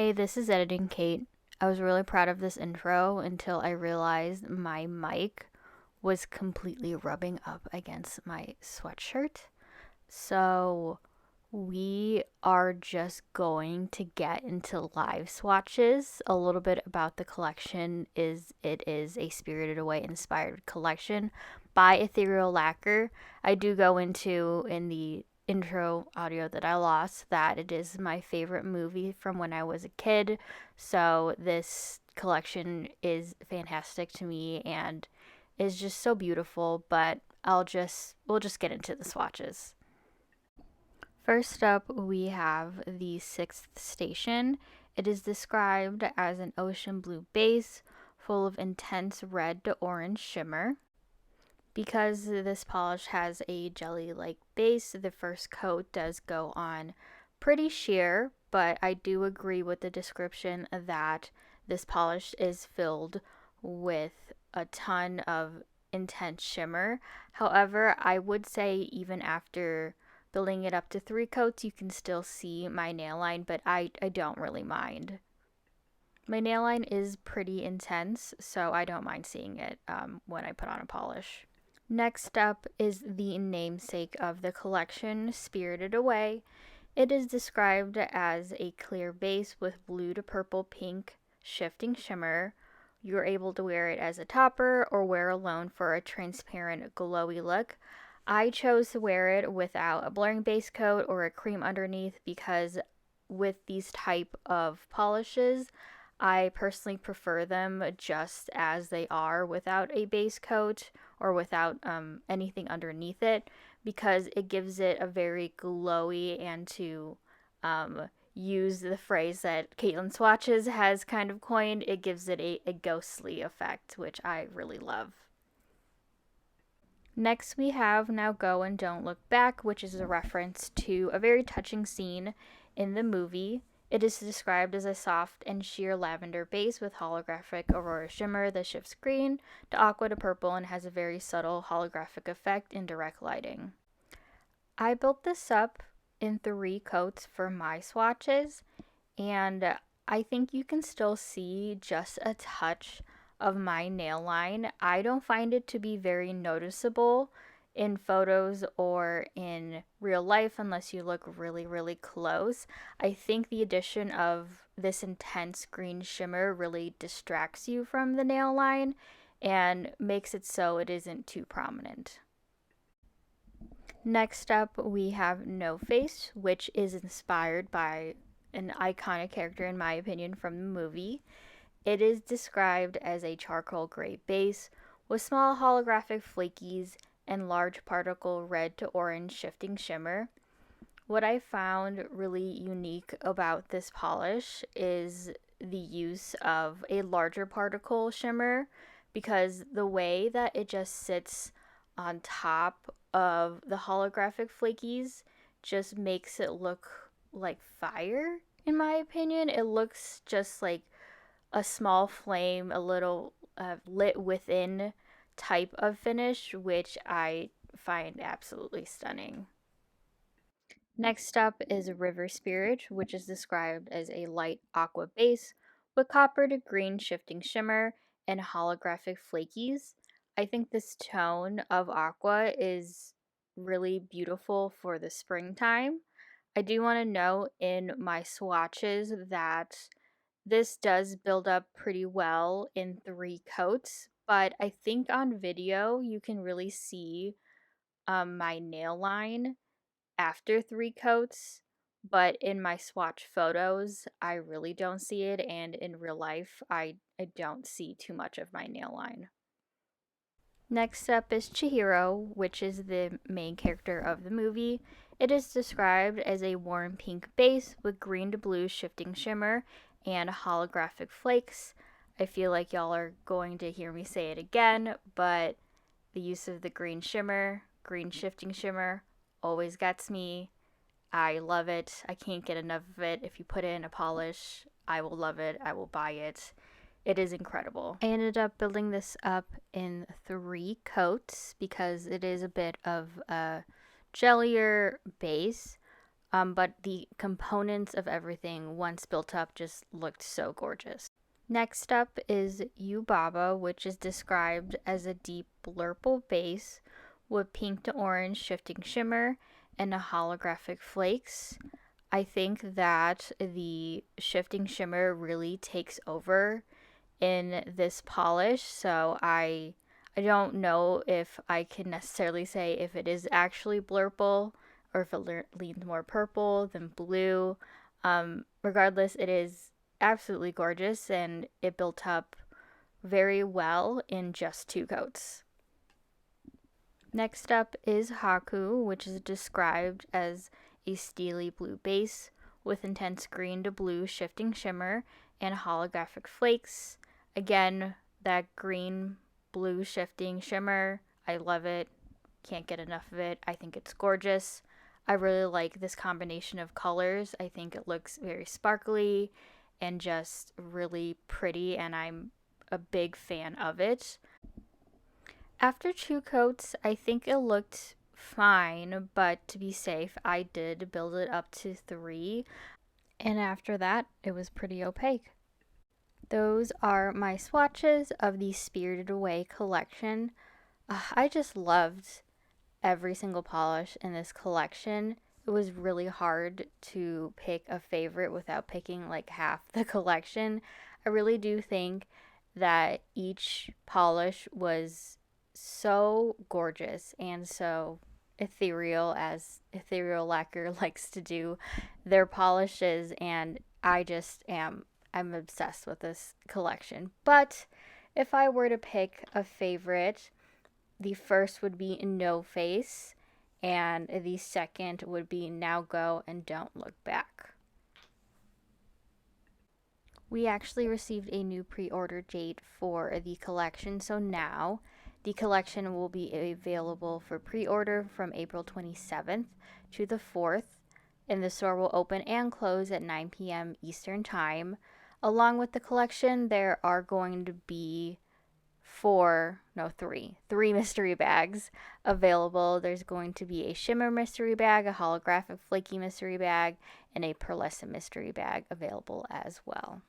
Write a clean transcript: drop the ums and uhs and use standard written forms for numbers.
Hey, this is Editing Kate. I was really proud of this intro until I realized my mic was completely rubbing up against my sweatshirt. So we are just going to get into live swatches. A little bit about the collection is it is a Spirited Away inspired collection by Ethereal Lacquer. I do go into in the intro audio that I lost that it is my favorite movie from when I was a kid. So this collection is fantastic to me and is just so beautiful, but we'll just get into the swatches. First up, we have the sixth station. It is described as an ocean blue base full of intense red to orange shimmer. Because this polish has a jelly-like base, the first coat does go on pretty sheer, but I do agree with the description that this polish is filled with a ton of intense shimmer. However, I would say even after building it up to 3 coats, you can still see my nail line, but I don't really mind. My nail line is pretty intense, so I don't mind seeing it when I put on a polish. Next up is the namesake of the collection, Spirited Away. It is described as a clear base with blue to purple pink shifting shimmer. You're able to wear it as a topper or wear alone for a transparent glowy look. I chose to wear it without a blurring base coat or a cream underneath because with these type of polishes, I personally prefer them just as they are without a base coat or without anything underneath it because it gives it a very glowy, and to use the phrase that Caitlin Swatches has kind of coined, it gives it a ghostly effect, which I really love. Next we have Now Go and Don't Look Back, which is a reference to a very touching scene in the movie. It is described as a soft and sheer lavender base with holographic aurora shimmer that shifts green to aqua to purple and has a very subtle holographic effect in direct lighting. I built this up in 3 coats for my swatches, and I think you can still see just a touch of my nail line. I don't find it to be very noticeable in photos or in real life unless you look really, really close. I think the addition of this intense green shimmer really distracts you from the nail line and makes it so it isn't too prominent. Next up, we have No Face, which is inspired by an iconic character, in my opinion, from the movie. It is described as a charcoal gray base with small holographic flakies and large particle red to orange shifting shimmer. What I found really unique about this polish is the use of a larger particle shimmer because the way that it just sits on top of the holographic flakies just makes it look like fire, in my opinion. It looks just like a small flame, a little lit within type of finish, which I find absolutely stunning. Next up is River Spirit, which is described as a light aqua base with copper to green shifting shimmer and holographic flakies. I think this tone of aqua is really beautiful for the springtime. I do want to note in my swatches that this does build up pretty well in 3 coats, but I think on video you can really see my nail line after 3 coats, but in my swatch photos, I really don't see it, and in real life, I don't see too much of my nail line. Next up is Chihiro, which is the main character of the movie. It is described as a warm pink base with green to blue shifting shimmer and holographic flakes. I feel like y'all are going to hear me say it again, but the use of the green shimmer, green shifting shimmer, always gets me. I love it. I can't get enough of it. If you put it in a polish, I will love it. I will buy it. It is incredible. I ended up building this up in 3 coats because it is a bit of a jellier base. but the components of everything once built up just looked so gorgeous. Next up is Yubaba, which is described as a deep blurple base with pink to orange shifting shimmer and a holographic flakes. I think that the shifting shimmer really takes over in this polish, so I don't know if I can necessarily say if it is actually blurple or if it leans more purple than blue. Regardless, it is absolutely gorgeous and it built up very well in just 2 coats. Next up is Haku, which is described as a steely blue base with intense green to blue shifting shimmer and holographic flakes. Again, that green blue shifting shimmer, I love it. Can't get enough of it. I think it's gorgeous. I really like this combination of colors. I think it looks very sparkly and just really pretty, and I'm a big fan of it. After 2 coats, I think it looked fine, but to be safe, I did build it up to 3, and after that, it was pretty opaque. Those are my swatches of the Spirited Away collection. I just loved every single polish in this collection. It was really hard to pick a favorite without picking like half the collection. I really do think that each polish was so gorgeous and so ethereal, as Ethereal Lacquer likes to do their polishes, and I'm obsessed with this collection. But if I were to pick a favorite, the first would be No Face, and the second would be Now Go and Don't Look Back. We actually received a new pre-order date for the collection, so now the collection will be available for pre-order from April 27th to the 4th, and the store will open and close at 9 p.m. Eastern Time. Along with the collection, there are going to be three mystery bags available. There's going to be a shimmer mystery bag, a holographic flaky mystery bag, and a pearlescent mystery bag available as well.